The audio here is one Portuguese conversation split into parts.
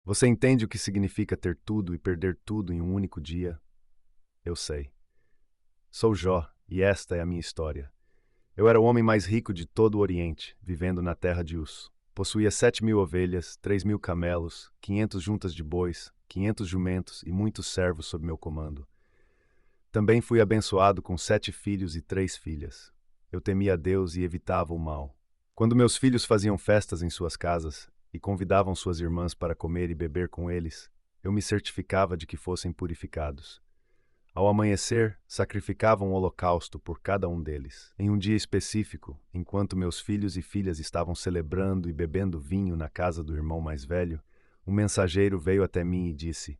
Você entende o que significa ter tudo e perder tudo em um único dia? Eu sei. Sou Jó, e esta é a minha história. Eu era o homem mais rico de todo o Oriente, vivendo na terra de Uz. Possuía 7.000 ovelhas, 3.000 camelos, 500 juntas de bois, 500 jumentos e muitos servos sob meu comando. Também fui abençoado com 7 filhos e 3 filhas. Eu temia a Deus e evitava o mal. Quando meus filhos faziam festas em suas casas e convidavam suas irmãs para comer e beber com eles, eu me certificava de que fossem purificados. Ao amanhecer, sacrificava um holocausto por cada um deles. Em um dia específico, enquanto meus filhos e filhas estavam celebrando e bebendo vinho na casa do irmão mais velho, um mensageiro veio até mim e disse: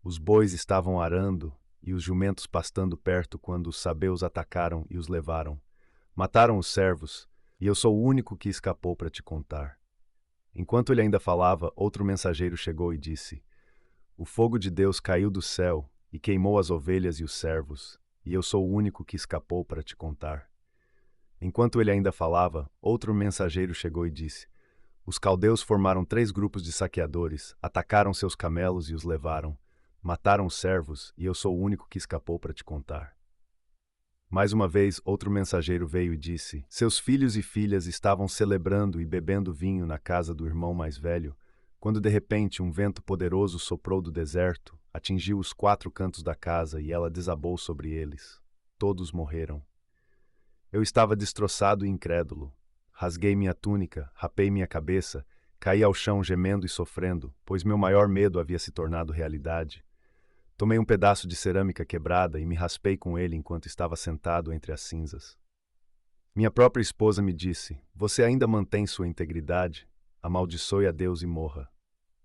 Os bois estavam arando e os jumentos pastando perto quando os sabeus atacaram e os levaram. Mataram os servos, e eu sou o único que escapou para te contar. Enquanto ele ainda falava, outro mensageiro chegou e disse: O fogo de Deus caiu do céu e queimou as ovelhas e os servos, e eu sou o único que escapou para te contar. Enquanto ele ainda falava, outro mensageiro chegou e disse: Os caldeus formaram 3 grupos de saqueadores, atacaram seus camelos e os levaram. Mataram os servos, e eu sou o único que escapou para te contar. Mais uma vez, outro mensageiro veio e disse: Seus filhos e filhas estavam celebrando e bebendo vinho na casa do irmão mais velho, quando de repente um vento poderoso soprou do deserto, atingiu os 4 cantos da casa e ela desabou sobre eles. Todos morreram. Eu estava destroçado e incrédulo. Rasguei minha túnica, rapei minha cabeça, caí ao chão gemendo e sofrendo, pois meu maior medo havia se tornado realidade. Tomei um pedaço de cerâmica quebrada e me raspei com ele enquanto estava sentado entre as cinzas. Minha própria esposa me disse: Você ainda mantém sua integridade? Amaldiçoe a Deus e morra.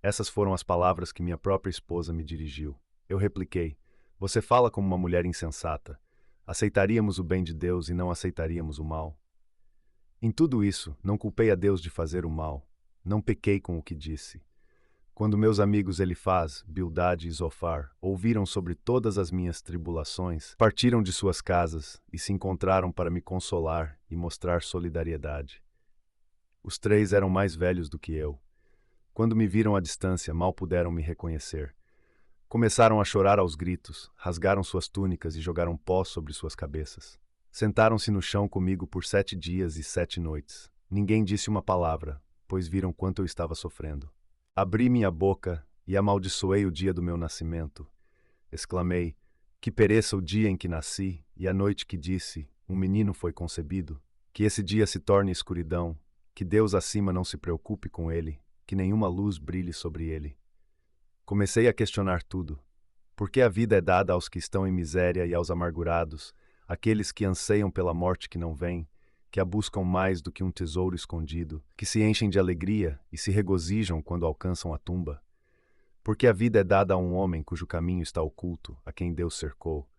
Essas foram as palavras que minha própria esposa me dirigiu. Eu repliquei: Você fala como uma mulher insensata. Aceitaríamos o bem de Deus e não aceitaríamos o mal. Em tudo isso, não culpei a Deus de fazer o mal. Não pequei com o que disse. Quando meus amigos Elifaz, Bildade e Zofar ouviram sobre todas as minhas tribulações, partiram de suas casas e se encontraram para me consolar e mostrar solidariedade. Os 3 eram mais velhos do que eu. Quando me viram à distância, mal puderam me reconhecer. Começaram a chorar aos gritos, rasgaram suas túnicas e jogaram pó sobre suas cabeças. Sentaram-se no chão comigo por 7 dias e 7 noites. Ninguém disse uma palavra, pois viram quanto eu estava sofrendo. Abri minha boca e amaldiçoei o dia do meu nascimento. Exclamei: Que pereça o dia em que nasci e a noite que disse: Um menino foi concebido. Que esse dia se torne escuridão, que Deus acima não se preocupe com ele, que nenhuma luz brilhe sobre ele. Comecei a questionar tudo. Por que a vida é dada aos que estão em miséria e aos amargurados, aqueles que anseiam pela morte que não vem, que a buscam mais do que um tesouro escondido, que se enchem de alegria e se regozijam quando alcançam a tumba? Porque a vida é dada a um homem cujo caminho está oculto, a quem Deus cercou.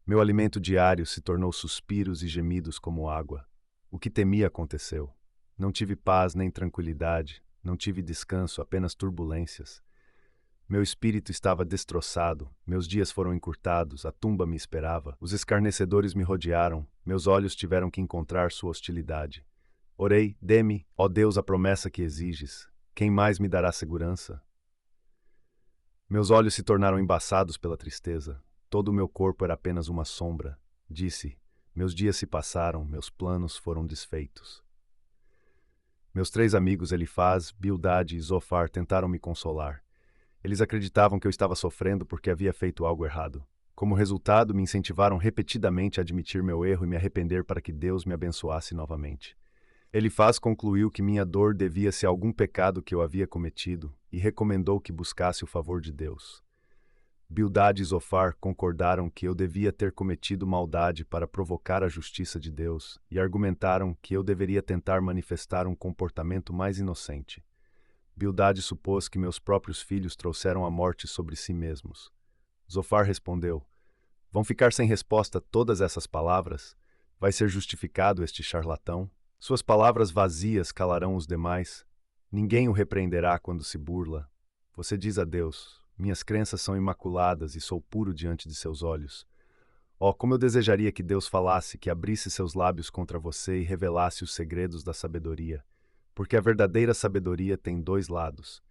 Meu alimento diário se tornou suspiros e gemidos como água. O que temia aconteceu. Não tive paz nem tranquilidade, não tive descanso, apenas turbulências. Meu espírito estava destroçado, meus dias foram encurtados, a tumba me esperava, os escarnecedores me rodearam, meus olhos tiveram que encontrar sua hostilidade. Orei: dê-me, ó Deus, a promessa que exiges. Quem mais me dará segurança? Meus olhos se tornaram embaçados pela tristeza. Todo o meu corpo era apenas uma sombra. Disse: Meus dias se passaram, meus planos foram desfeitos. Meus 3 amigos Elifaz, Bildade e Zofar tentaram me consolar. Eles acreditavam que eu estava sofrendo porque havia feito algo errado. Como resultado, me incentivaram repetidamente a admitir meu erro e me arrepender para que Deus me abençoasse novamente. Elifaz concluiu que minha dor devia-se a algum pecado que eu havia cometido e recomendou que buscasse o favor de Deus. Bildade e Zofar concordaram que eu devia ter cometido maldade para provocar a justiça de Deus e argumentaram que eu deveria tentar manifestar um comportamento mais inocente. Bildade supôs que meus próprios filhos trouxeram a morte sobre si mesmos. Zofar respondeu: Vão ficar sem resposta todas essas palavras? Vai ser justificado este charlatão? Suas palavras vazias calarão os demais. Ninguém o repreenderá quando se burla. Você diz a Deus: Minhas crenças são imaculadas e sou puro diante de seus olhos. Oh, como eu desejaria que Deus falasse, que abrisse seus lábios contra você e revelasse os segredos da sabedoria. Porque a verdadeira sabedoria tem 2 lados.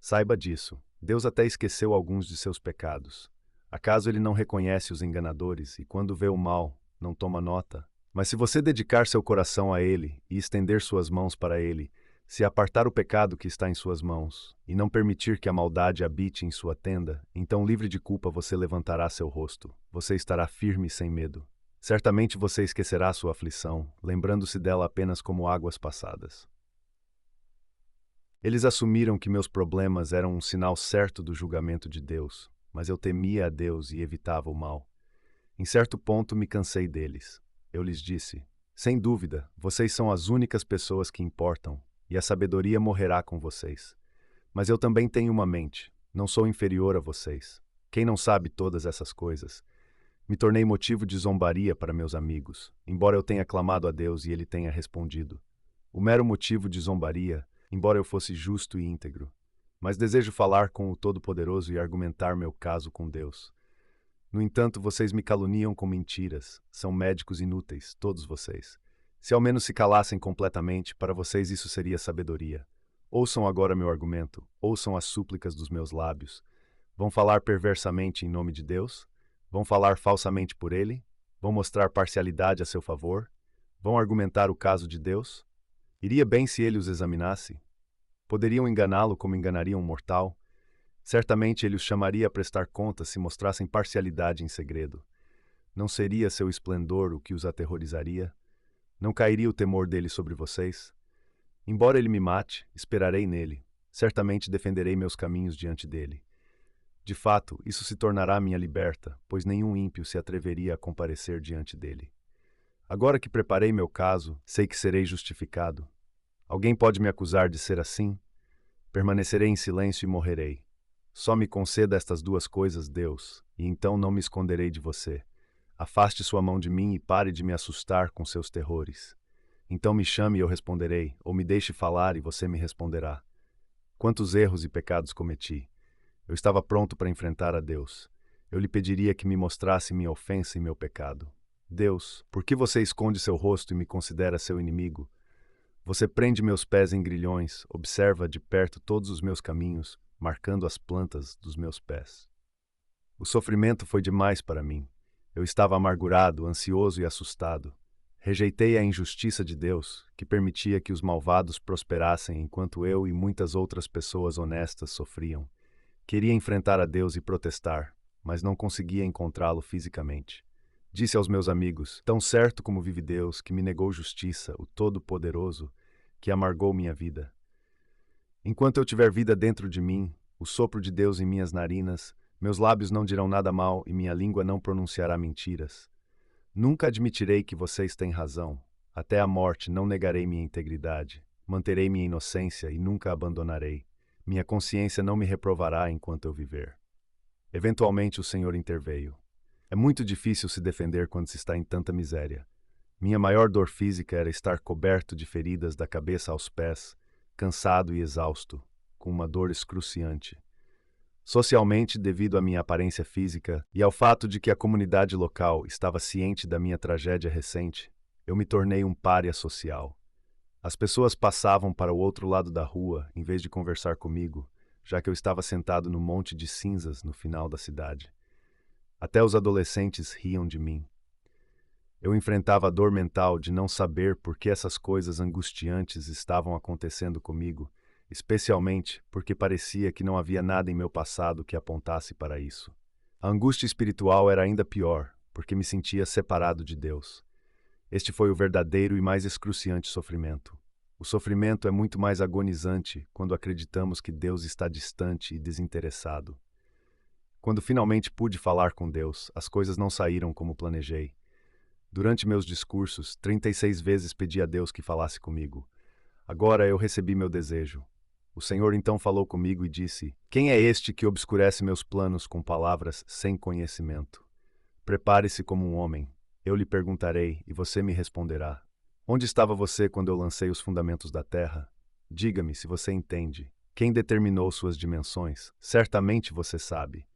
Saiba disso. Deus até esqueceu alguns de seus pecados. Acaso ele não reconhece os enganadores e, quando vê o mal, não toma nota? Mas se você dedicar seu coração a ele e estender suas mãos para ele, se apartar o pecado que está em suas mãos e não permitir que a maldade habite em sua tenda, então livre de culpa você levantará seu rosto. Você estará firme e sem medo. Certamente você esquecerá sua aflição, lembrando-se dela apenas como águas passadas. Eles assumiram que meus problemas eram um sinal certo do julgamento de Deus, mas eu temia a Deus e evitava o mal. Em certo ponto me cansei deles. Eu lhes disse: sem dúvida, vocês são as únicas pessoas que importam, e a sabedoria morrerá com vocês. Mas eu também tenho uma mente, não sou inferior a vocês. Quem não sabe todas essas coisas? Me tornei motivo de zombaria para meus amigos, embora eu tenha clamado a Deus e ele tenha respondido. O mero motivo de zombaria, embora eu fosse justo e íntegro. Mas desejo falar com o Todo-Poderoso e argumentar meu caso com Deus. No entanto, vocês me caluniam com mentiras. São médicos inúteis, todos vocês. Se ao menos se calassem completamente, para vocês isso seria sabedoria. Ouçam agora meu argumento, ouçam as súplicas dos meus lábios. Vão falar perversamente em nome de Deus? Vão falar falsamente por ele? Vão mostrar parcialidade a seu favor? Vão argumentar o caso de Deus? Iria bem se ele os examinasse? Poderiam enganá-lo como enganariam um mortal? Certamente ele os chamaria a prestar contas se mostrassem parcialidade em segredo. Não seria seu esplendor o que os aterrorizaria? Não cairia o temor dele sobre vocês? Embora ele me mate, esperarei nele. Certamente defenderei meus caminhos diante dele. De fato, isso se tornará minha liberta, pois nenhum ímpio se atreveria a comparecer diante dele. Agora que preparei meu caso, sei que serei justificado. Alguém pode me acusar de ser assim? Permanecerei em silêncio e morrerei. Só me conceda estas duas coisas, Deus, e então não me esconderei de você. Afaste sua mão de mim e pare de me assustar com seus terrores. Então me chame e eu responderei, ou me deixe falar e você me responderá. Quantos erros e pecados cometi! Eu estava pronto para enfrentar a Deus. Eu lhe pediria que me mostrasse minha ofensa e meu pecado. Deus, por que você esconde seu rosto e me considera seu inimigo? Você prende meus pés em grilhões, observa de perto todos os meus caminhos, marcando as plantas dos meus pés. O sofrimento foi demais para mim. Eu estava amargurado, ansioso e assustado. Rejeitei a injustiça de Deus, que permitia que os malvados prosperassem enquanto eu e muitas outras pessoas honestas sofriam. Queria enfrentar a Deus e protestar, mas não conseguia encontrá-lo fisicamente. Disse aos meus amigos, tão certo como vive Deus, que me negou justiça, o Todo-Poderoso, que amargou minha vida. Enquanto eu tiver vida dentro de mim, o sopro de Deus em minhas narinas, meus lábios não dirão nada mal e minha língua não pronunciará mentiras. Nunca admitirei que vocês têm razão. Até a morte não negarei minha integridade. Manterei minha inocência e nunca a abandonarei. Minha consciência não me reprovará enquanto eu viver. Eventualmente o Senhor interveio. É muito difícil se defender quando se está em tanta miséria. Minha maior dor física era estar coberto de feridas da cabeça aos pés, cansado e exausto, com uma dor excruciante. Socialmente, devido à minha aparência física e ao fato de que a comunidade local estava ciente da minha tragédia recente, eu me tornei um pária social. As pessoas passavam para o outro lado da rua em vez de conversar comigo, já que eu estava sentado no monte de cinzas no final da cidade. Até os adolescentes riam de mim. Eu enfrentava a dor mental de não saber por que essas coisas angustiantes estavam acontecendo comigo, especialmente porque parecia que não havia nada em meu passado que apontasse para isso. A angústia espiritual era ainda pior, porque me sentia separado de Deus. Este foi o verdadeiro e mais excruciante sofrimento. O sofrimento é muito mais agonizante quando acreditamos que Deus está distante e desinteressado. Quando finalmente pude falar com Deus, as coisas não saíram como planejei. Durante meus discursos, 36 vezes pedi a Deus que falasse comigo. Agora eu recebi meu desejo. O Senhor então falou comigo e disse: quem é este que obscurece meus planos com palavras sem conhecimento? Prepare-se como um homem. Eu lhe perguntarei e você me responderá. Onde estava você quando eu lancei os fundamentos da terra? Diga-me se você entende. Quem determinou suas dimensões? Certamente você sabe.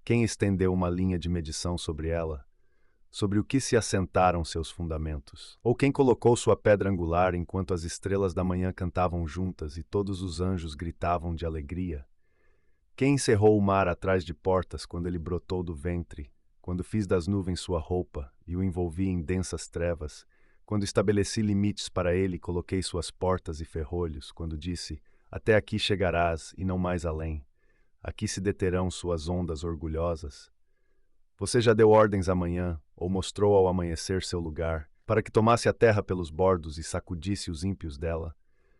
Quem estendeu uma linha de medição sobre ela? Sobre o que se assentaram seus fundamentos? Ou quem colocou sua pedra angular enquanto as estrelas da manhã cantavam juntas e todos os anjos gritavam de alegria? Quem encerrou o mar atrás de portas quando ele brotou do ventre, quando fiz das nuvens sua roupa e o envolvi em densas trevas, quando estabeleci limites para ele e coloquei suas portas e ferrolhos, quando disse, até aqui chegarás e não mais além, aqui se deterão suas ondas orgulhosas. Você já deu ordens amanhã, ou mostrou ao amanhecer seu lugar, para que tomasse a terra pelos bordos e sacudisse os ímpios dela.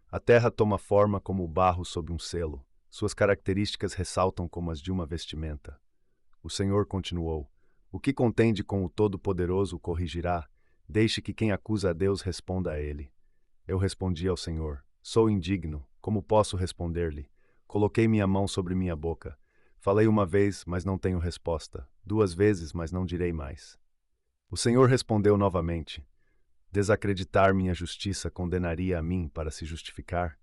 A terra toma forma como o barro sob um selo. Suas características ressaltam como as de uma vestimenta. O Senhor continuou: o que contende com o Todo-Poderoso corrigirá. Deixe que quem acusa a Deus responda a ele. Eu respondi ao Senhor: sou indigno. Como posso responder-lhe? Coloquei minha mão sobre minha boca. Falei uma vez, mas não tenho resposta. 2 vezes, mas não direi mais. O Senhor respondeu novamente: desacreditar minha justiça condenaria a mim para se justificar?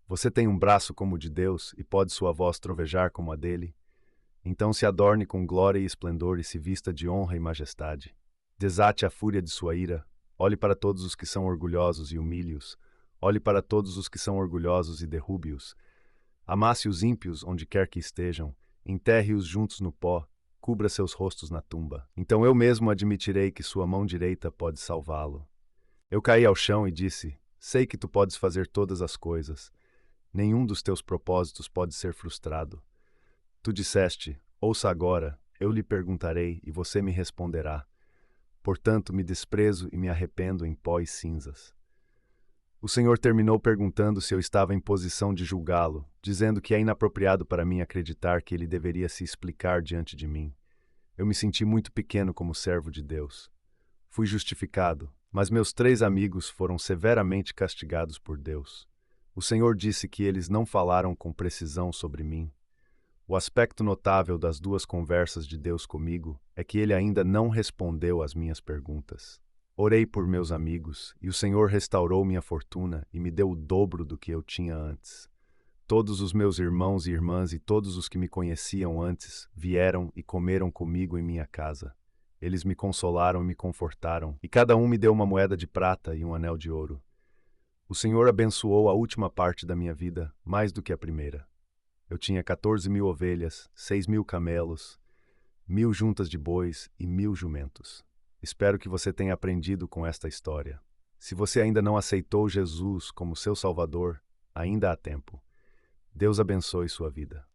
Você tem um braço como o de Deus e pode sua voz trovejar como a dele? Então se adorne com glória e esplendor e se vista de honra e majestade. Desate a fúria de sua ira. Olhe para todos os que são orgulhosos e humilhe-os. Olhe para todos os que são orgulhosos e derrube-os. Amasse os ímpios onde quer que estejam. Enterre-os juntos no pó. Cubra seus rostos na tumba. Então eu mesmo admitirei que sua mão direita pode salvá-lo. Eu caí ao chão e disse: sei que tu podes fazer todas as coisas. Nenhum dos teus propósitos pode ser frustrado. Tu disseste: ouça agora, eu lhe perguntarei e você me responderá. Portanto, me desprezo e me arrependo em pó e cinzas. O Senhor terminou perguntando se eu estava em posição de julgá-lo, dizendo que é inapropriado para mim acreditar que ele deveria se explicar diante de mim. Eu me senti muito pequeno como servo de Deus. Fui justificado, mas meus 3 amigos foram severamente castigados por Deus. O Senhor disse que eles não falaram com precisão sobre mim. O aspecto notável das 2 conversas de Deus comigo é que ele ainda não respondeu às minhas perguntas. Orei por meus amigos, e o Senhor restaurou minha fortuna e me deu o dobro do que eu tinha antes. Todos os meus irmãos e irmãs e todos os que me conheciam antes vieram e comeram comigo em minha casa. Eles me consolaram e me confortaram, e cada um me deu uma moeda de prata e um anel de ouro. O Senhor abençoou a última parte da minha vida mais do que a primeira. Eu tinha 14.000 ovelhas, 6.000 camelos, 1.000 juntas de bois e 1.000 jumentos. Espero que você tenha aprendido com esta história. Se você ainda não aceitou Jesus como seu Salvador, ainda há tempo. Deus abençoe sua vida.